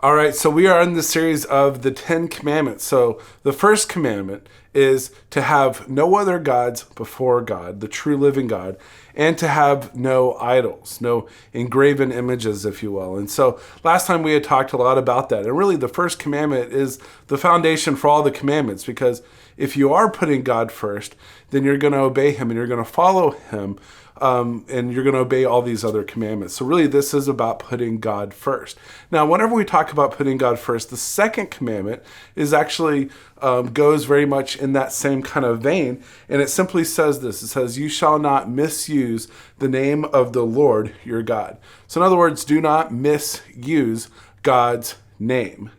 All right, so we are in the series of the 10 Commandments. So the first commandment is to have no other gods before God, the true living God, and to have no idols, no engraven images, if you will. And so last time we had talked a lot about that. And really the first commandment is the foundation for all the commandments, because if you are putting God first, then you're going to obey him and you're going to follow him. And you're going to obey all these other commandments. So really, this is about putting God first. Now, whenever we talk about putting God first, the second commandment is actually goes very much in that same kind of vein. And it simply says this. It says, you shall not misuse the name of the Lord your God. So in other words, do not misuse God's name.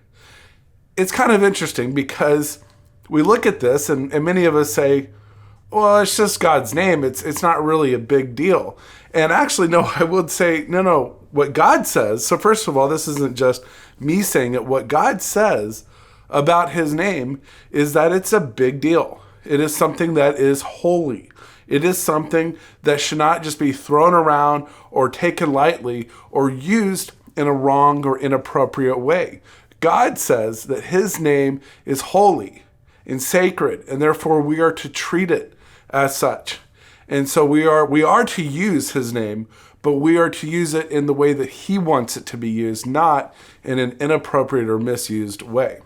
It's kind of interesting because we look at this and many of us say, well, it's just God's name. It's not really a big deal. And actually, no, I would say, no. What God says, so first of all, this isn't just me saying it. What God says about his name is that it's a big deal. It is something that is holy. It is something that should not just be thrown around or taken lightly or used in a wrong or inappropriate way. God says that his name is holy and sacred, and therefore we are to treat it as such. And so we are to use his name, but we are to use it in the way that he wants it to be used, not in an inappropriate or misused way.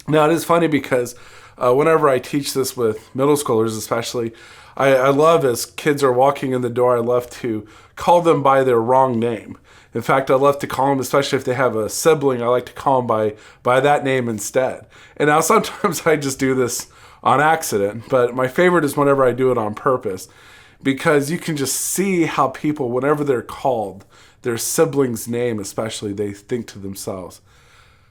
Now, it is funny because whenever I teach this with middle schoolers especially, I love, as kids are walking in the door, I love to call them by their wrong name. In fact, I love to call them, especially if they have a sibling, I like to call them by that name instead. And now sometimes I just do this on accident, but my favorite is whenever I do it on purpose, because you can just see how people, whenever they're called their sibling's name especially, they think to themselves,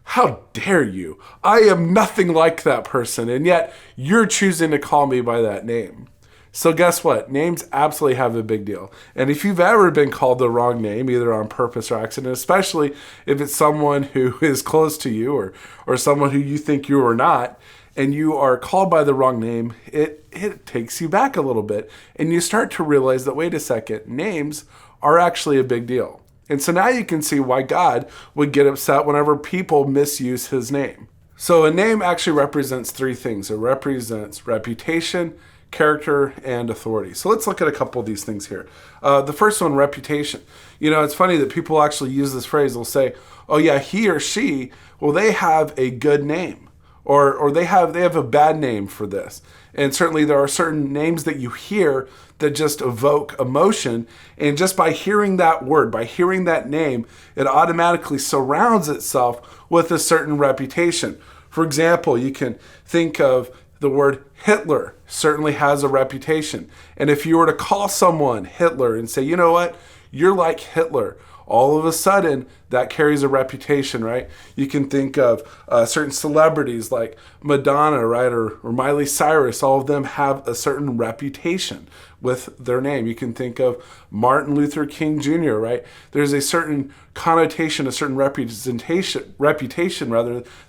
how dare you? I am nothing like that person, and yet you're choosing to call me by that name. So guess what? Names absolutely have a big deal. And if you've ever been called the wrong name, either on purpose or accident, especially if it's someone who is close to you or someone who you think you are not, and you are called by the wrong name, it takes you back a little bit. And you start to realize that, wait a second, names are actually a big deal. And so now you can see why God would get upset whenever people misuse his name. So a name actually represents three things. It represents reputation, character, and authority. So let's look at a couple of these things here. The first one, reputation. You know, it's funny that people actually use this phrase. They'll say, oh yeah, he or she, well, they have a good name. Or they have a bad name for this. And certainly there are certain names that you hear that just evoke emotion. And just by hearing that word, by hearing that name, it automatically surrounds itself with a certain reputation. For example, you can think of the word Hitler certainly has a reputation. And if you were to call someone Hitler and say, you know what, you're like Hitler, all of a sudden that carries a reputation, right? You can think of certain celebrities like Madonna, right, or Miley Cyrus. All of them have a certain reputation with their name. You can think of Martin Luther King Jr., right? There's a certain connotation, a certain reputation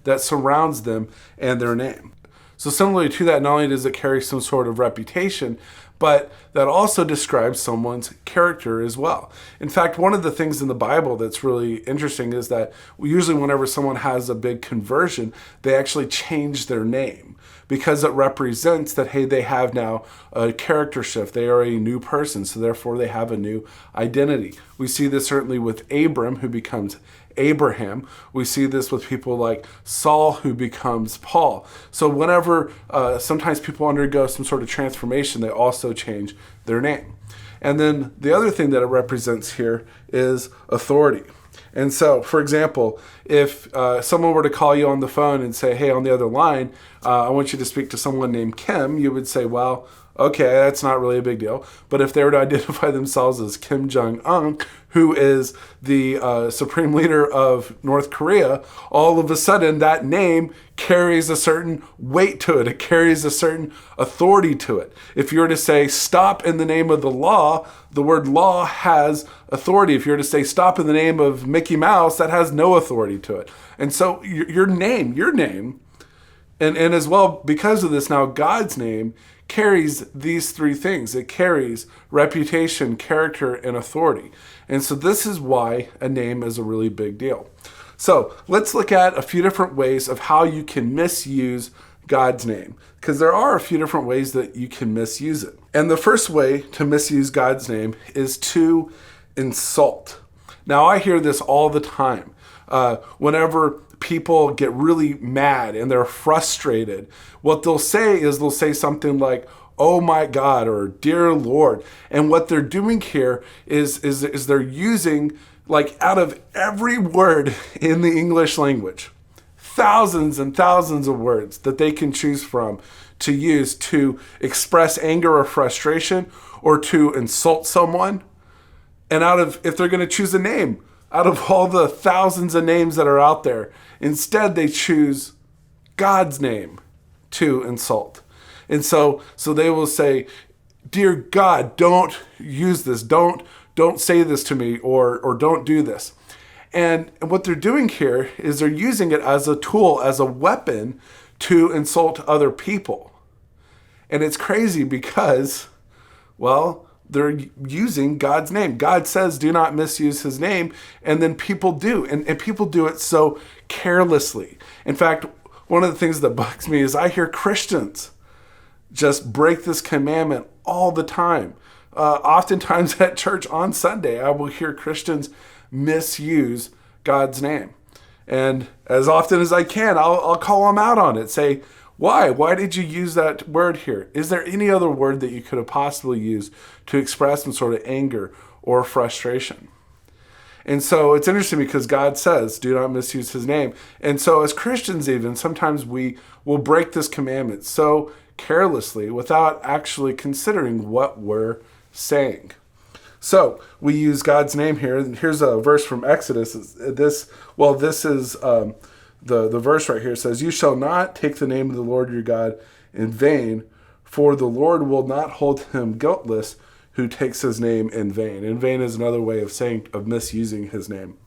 that surrounds them and their name. So similarly to that, not only does it carry some sort of reputation, but that also describes someone's character as well. In fact, one of the things in the Bible that's really interesting is that usually whenever someone has a big conversion, they actually change their name because it represents that, hey, they have now a character shift. They are a new person, so therefore they have a new identity. We see this certainly with Abram, who becomes Abraham. We see this with people like Saul, who becomes Paul. So whenever sometimes people undergo some sort of transformation, they also change their name. And then the other thing that it represents here is authority. And so, for example, if someone were to call you on the phone and say, hey, on the other line, I want you to speak to someone named Kim, you would say, well, okay, that's not really a big deal. But if they were to identify themselves as Kim Jong-un, who is the supreme leader of North Korea, all of a sudden that name carries a certain weight to it. It carries a certain authority to it. If you were to say stop in the name of the law, the word law has authority. If you were to say stop in the name of Mickey Mouse, that has no authority to it. And so your name, and as well, because of this, now God's name carries these three things. It carries reputation, character, and authority. And so this is why a name is a really big deal. So let's look at a few different ways of how you can misuse God's name, because there are a few different ways that you can misuse it. And the first way to misuse God's name is to insult. Now, I hear this all the time. Whenever people get really mad and they're frustrated, what they'll say is they'll say something like, "Oh my God," or "Dear Lord." And what they're doing here is they're using, like, out of every word in the English language, thousands and thousands of words that they can choose from to use to express anger or frustration or to insult someone. And if they're going to choose a name, out of all the thousands of names that are out there, instead they choose God's name to insult. And so they will say, "Dear God, don't use this. Don't say this to me," or "Don't do this." And what they're doing here is they're using it as a tool, as a weapon to insult other people. And it's crazy because, well, they're using God's name. God says, do not misuse his name. And then people do. And people do it so carelessly. In fact, one of the things that bugs me is I hear Christians just break this commandment all the time. Oftentimes at church on Sunday, I will hear Christians misuse God's name. And as often as I can, I'll call them out on it. Say, why? Why did you use that word here? Is there any other word that you could have possibly used to express some sort of anger or frustration? And so it's interesting because God says, do not misuse his name. And so as Christians even, sometimes we will break this commandment so carelessly without actually considering what we're saying. So we use God's name here. And here's a verse from Exodus. This is the verse right here. It says, "You shall not take the name of the Lord your God in vain, for the Lord will not hold him guiltless who takes his name in vain." In vain is another way of misusing his name.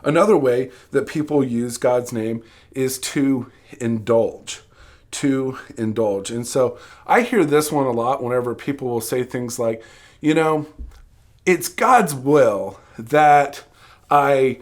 Another way that people use God's name is to indulge. And so I hear this one a lot whenever people will say things like, it's God's will that I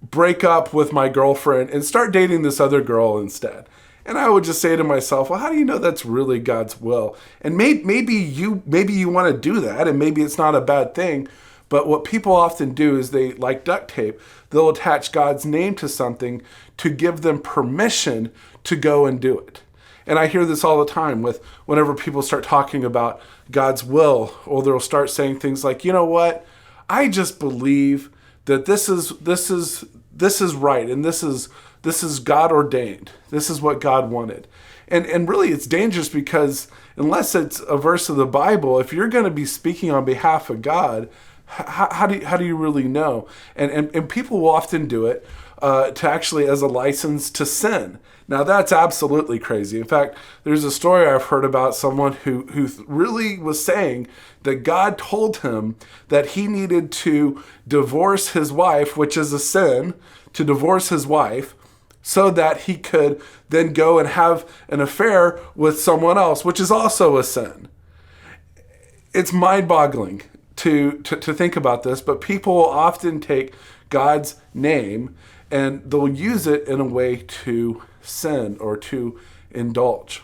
break up with my girlfriend and start dating this other girl instead. And I would just say to myself, well, how do you know that's really God's will? And maybe you want to do that, and maybe it's not a bad thing. But what people often do is they, like duct tape, they'll attach God's name to something to give them permission to go and do it. And I hear this all the time whenever people start talking about God's will, or they'll start saying things like, you know what, I just believe that this is right, and this is God ordained. This is what God wanted. And really it's dangerous because unless it's a verse of the Bible, if you're going to be speaking on behalf of God, how do you really know? And people will often do it to actually as a license to sin. Now that's absolutely crazy. In fact, there's a story I've heard about someone who really was saying that God told him that he needed to divorce his wife, which is a sin, to divorce his wife, so that he could then go and have an affair with someone else, which is also a sin. It's mind-boggling to think about this, but people will often take God's name and they'll use it in a way to sin or to indulge.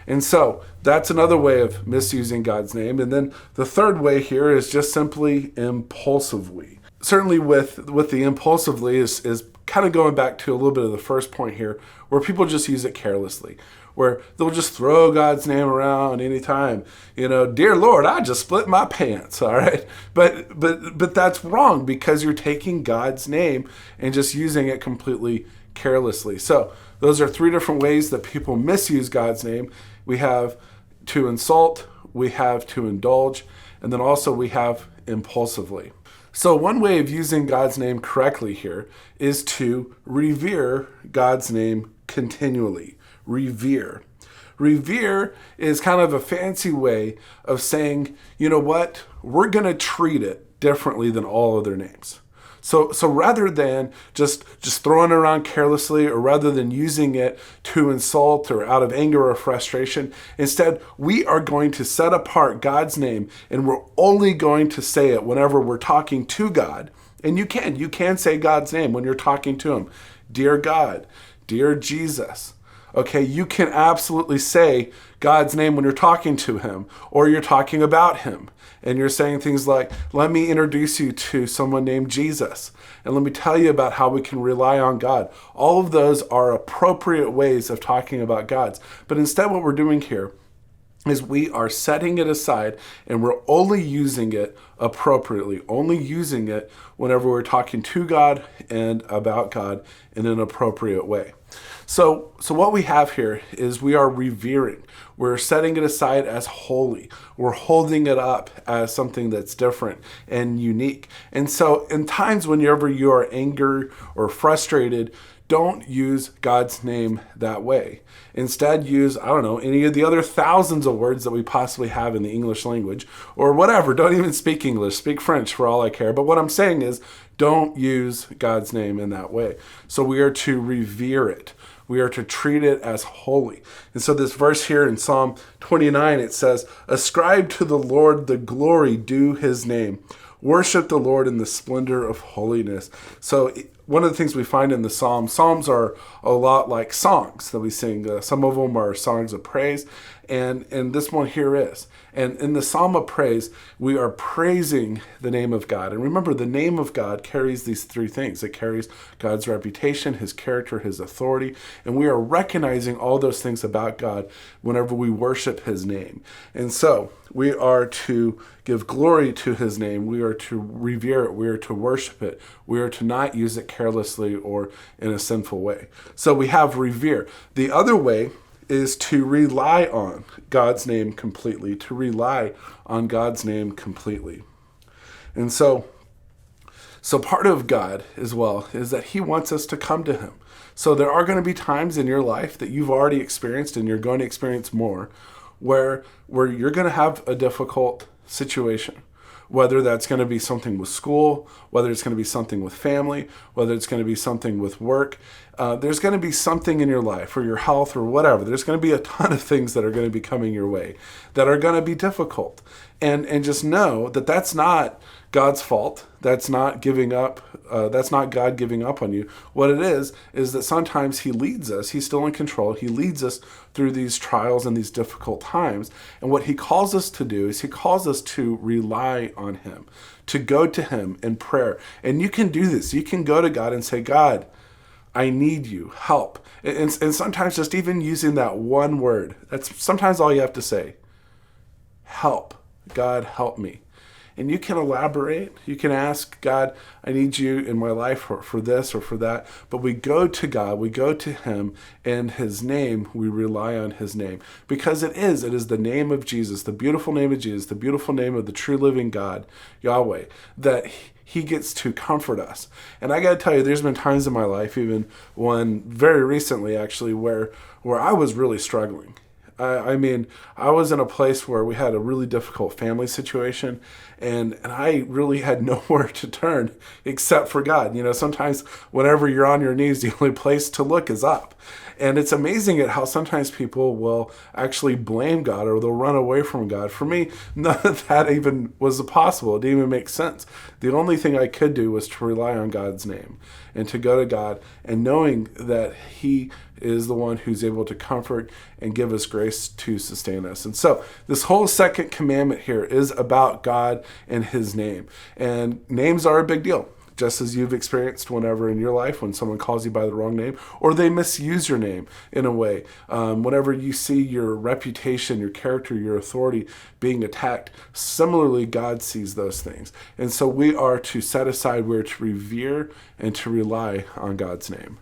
And so that's another way of misusing God's name. And then the third way here is just simply impulsively. Certainly with the impulsively is kind of going back to a little bit of the first point here, where people just use it carelessly, where they'll just throw God's name around anytime. Dear Lord, I just split my pants, all right? But that's wrong because you're taking God's name and just using it completely carelessly. So those are three different ways that people misuse God's name. We have to insult, we have to indulge, and then also we have impulsively. So one way of using God's name correctly here is to revere God's name continually. Revere. Revere is kind of a fancy way of saying, you know what, we're going to treat it differently than all other names. So rather than just throwing it around carelessly, or rather than using it to insult or out of anger or frustration, instead we are going to set apart God's name, and we're only going to say it whenever we're talking to God, And you can say God's name when you're talking to him. Dear God, dear Jesus. Okay, you can absolutely say God's name when you're talking to him or you're talking about him. And you're saying things like, let me introduce you to someone named Jesus. And let me tell you about how we can rely on God. All of those are appropriate ways of talking about God's. But instead what we're doing here is we are setting it aside and we're only using it appropriately, only using it whenever we're talking to God and about God in an appropriate way. So what we have here is we are revering. We're setting it aside as holy. We're holding it up as something that's different and unique. And so in times whenever you are angry or frustrated, don't use God's name that way. Instead, use, any of the other thousands of words that we possibly have in the English language or whatever. Don't even speak English. Speak French for all I care. But what I'm saying is don't use God's name in that way. So we are to revere it. We are to treat it as holy. And so this verse here in Psalm 29, it says, ascribe to the Lord the glory due his name. Worship the Lord in the splendor of holiness. So one of the things we find in the Psalms are a lot like songs that we sing. Some of them are songs of praise, and this one here is. And in the Psalm of Praise, we are praising the name of God. And remember, the name of God carries these three things. It carries God's reputation, his character, his authority, and we are recognizing all those things about God whenever we worship his name. And so we are to give glory to his name. We are to revere it. We are to worship it. We are to not use it carelessly or in a sinful way. So we have revere. The other way is to rely on God's name completely, to rely on God's name completely. And so part of God as well is that he wants us to come to him. So there are going to be times in your life that you've already experienced and you're going to experience more where you're going to have a difficult situation. Whether that's going to be something with school, whether it's going to be something with family, whether it's going to be something with work. There's going to be something in your life or your health or whatever. There's going to be a ton of things that are going to be coming your way that are going to be difficult. And just know that that's not God's fault. That's not giving up. That's not God giving up on you. What it is that sometimes he leads us. He's still in control. He leads us through these trials and these difficult times. And what he calls us to do is he calls us to rely on him, to go to him in prayer. And you can do this. You can go to God and say, God, I need you, help. And sometimes just even using that one word, that's sometimes all you have to say. Help. God, help me. And you can elaborate. You can ask, God, I need you in my life for this or for that. But we go to God, we go to him in his name. We rely on his name because it is the name of Jesus, the beautiful name of Jesus, the beautiful name of the true living God, Yahweh, that he gets to comfort us. And I got to tell you, there's been times in my life, even one very recently actually, where I was really struggling. I mean, I was in a place where we had a really difficult family situation, and I really had nowhere to turn except for God. You know, sometimes whenever you're on your knees, the only place to look is up. And it's amazing at how sometimes people will actually blame God or they'll run away from God. For me, none of that even was possible. It didn't even make sense. The only thing I could do was to rely on God's name and to go to God and knowing that he is the one who's able to comfort and give us grace to sustain us. And so this whole second commandment here is about God and his name. And names are a big deal. Just as you've experienced whenever in your life when someone calls you by the wrong name or they misuse your name in a way. Whenever you see your reputation, your character, your authority being attacked, similarly, God sees those things. And so we are to set aside, we're to revere and to rely on God's name.